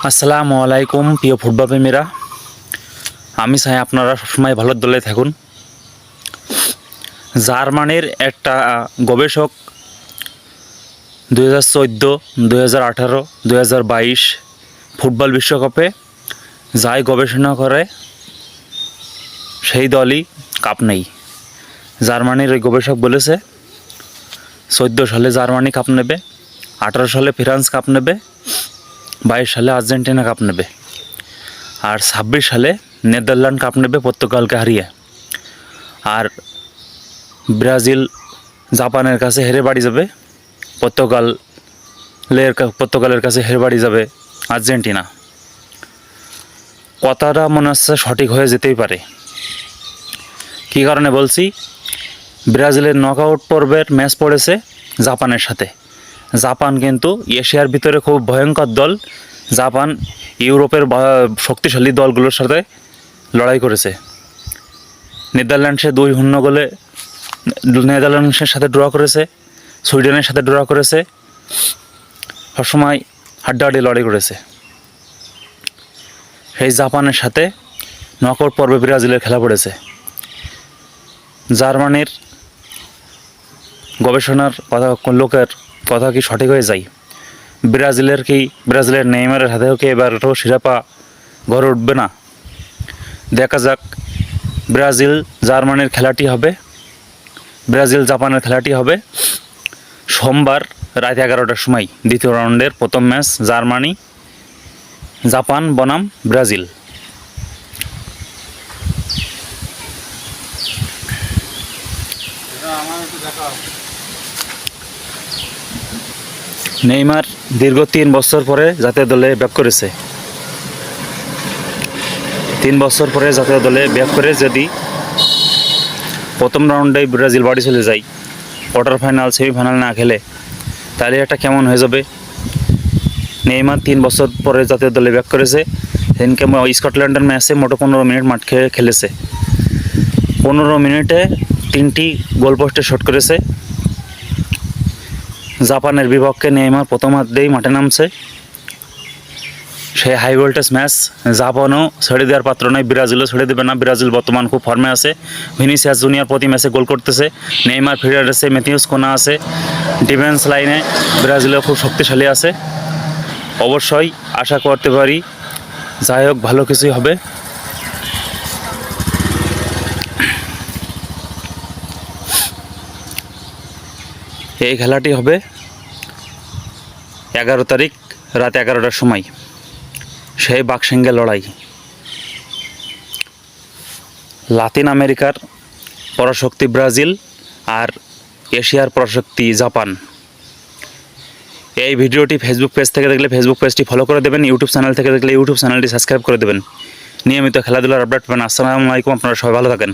আসসালামু আলাইকুম প্রিয় ফুটবল প্রেমীরা। আমি চাই আপনারা সবসময় ভালো দলে থাকুন। জার্মানির একটা গবেষক 2014, 2018, 2022 ফুটবল বিশ্বকাপে যাই গবেষণা করে সেই দলই কাপ নেই। জার্মানির ওই গবেষক বলেছে 14 সালে জার্মানি কাপ নেবে, 18 সালে ফ্রান্স কাপ নেবে, 22 সালে আর্জেন্টিনা কাপ নেবে, আর 26 সালে নেদারল্যান্ড কাপ নেবে পর্তুগালকে হারিয়ে। আর ব্রাজিল জাপানের কাছে হেরে বাড়ি যাবে, পর্তুগালের কাছে হেরে বাড়ি যাবে আর্জেন্টিনা। কথাটা মনে হচ্ছে সঠিক হয়ে যেতেই পারে। কী কারণে বলছি? ব্রাজিলের নকআউট পর্বের ম্যাচ পড়েছে জাপানের সাথে। জাপান কিন্তু এশিয়ার ভিতরে খুব ভয়ঙ্কর দল। জাপান ইউরোপের শক্তিশালী দলগুলোর সাথে লড়াই করেছে। নেদারল্যান্ডসে 2-0 গোলে নেদারল্যান্ডসের সাথে ড্র করেছে, সুইডেনের সাথে ড্র করেছে, সবসময় হাড্ডাহাড্ডি লড়াই করেছে। সেই জাপানের সাথে নকআউট পর্বে ব্রাজিলের খেলা পড়েছে। জার্মানির গবেষণার লোকের কথা কি সঠিক হয়ে যায়? ব্রাজিলের নেইমারের হাতেও কি এবারও শিরোপা ঘরে উঠবে না? দেখা যাক। ব্রাজিল জার্মানির খেলাটি হবে, ব্রাজিল জাপানের খেলাটি হবে সোমবার রাত 11টার সময়। দ্বিতীয় রাউন্ডের প্রথম ম্যাচ জার্মানি জাপান বনাম ব্রাজিল। নেইমার দীর্ঘ 3 বছর পরে জাতীয় দলে ব্যাক করেছে। 3 বছর পরে জাতীয় দলে ব্যাক করে যদি প্রথম রাউন্ডেই ব্রাজিল বাড়ি চলে যায়, কোয়ার্টার ফাইনাল সেমিফাইনাল না খেলে, তাহলে এটা কেমন হয়ে যাবে? নেইমার 3 বছর পরে জাতীয় দলে ব্যাক করেছে। সেদিনকে স্কটল্যান্ডের ম্যাচে মোটো 15 মিনিট মাঠ খেলেছে। 15 মিনিটে 3টি গোলপোস্টে শট করেছে। জাপানের বিপক্ষে নেইমার প্রথমার্ধেই মাঠে নামছে। সেই হাই ভোল্টেজ ম্যাচ জাপানও ছেড়ে দেওয়ার পাত্র নয়, ব্রাজিলও ছেড়ে দেবে না। ব্রাজিল বর্তমান খুব ফর্মে আছে। ভিনিসিয়াস জুনিয়র প্রতি ম্যাচে গোল করতেছে, নেইমার ফিরে আছে, ম্যাথিউস কোনা আছে। ডিফেন্স লাইনে ব্রাজিলও খুব শক্তিশালী আছে। অবশ্যই আশা করতে পারি যাই হোক ভালো কিছুই হবে। এই খেলাটি হবে 11 তারিখ রাত 11টার সময়। সেই বাকসিঙ্গে লড়াই। লাতিন আমেরিকার পরাশক্তি ব্রাজিল আর এশিয়ার পরাশক্তি জাপান। এই ভিডিওটি ফেসবুক পেজ থেকে দেখলে ফেসবুক পেজটি ফলো করে দেবেন, ইউটিউব চ্যানেল থেকে দেখলে ইউটিউব চ্যানেলটি সাবস্ক্রাইব করে দেবেন। নিয়মিত খেলাধুলার আপডেট পাবেন। আসসালামু আলাইকুম, আপনারা সবাই ভালো থাকেন।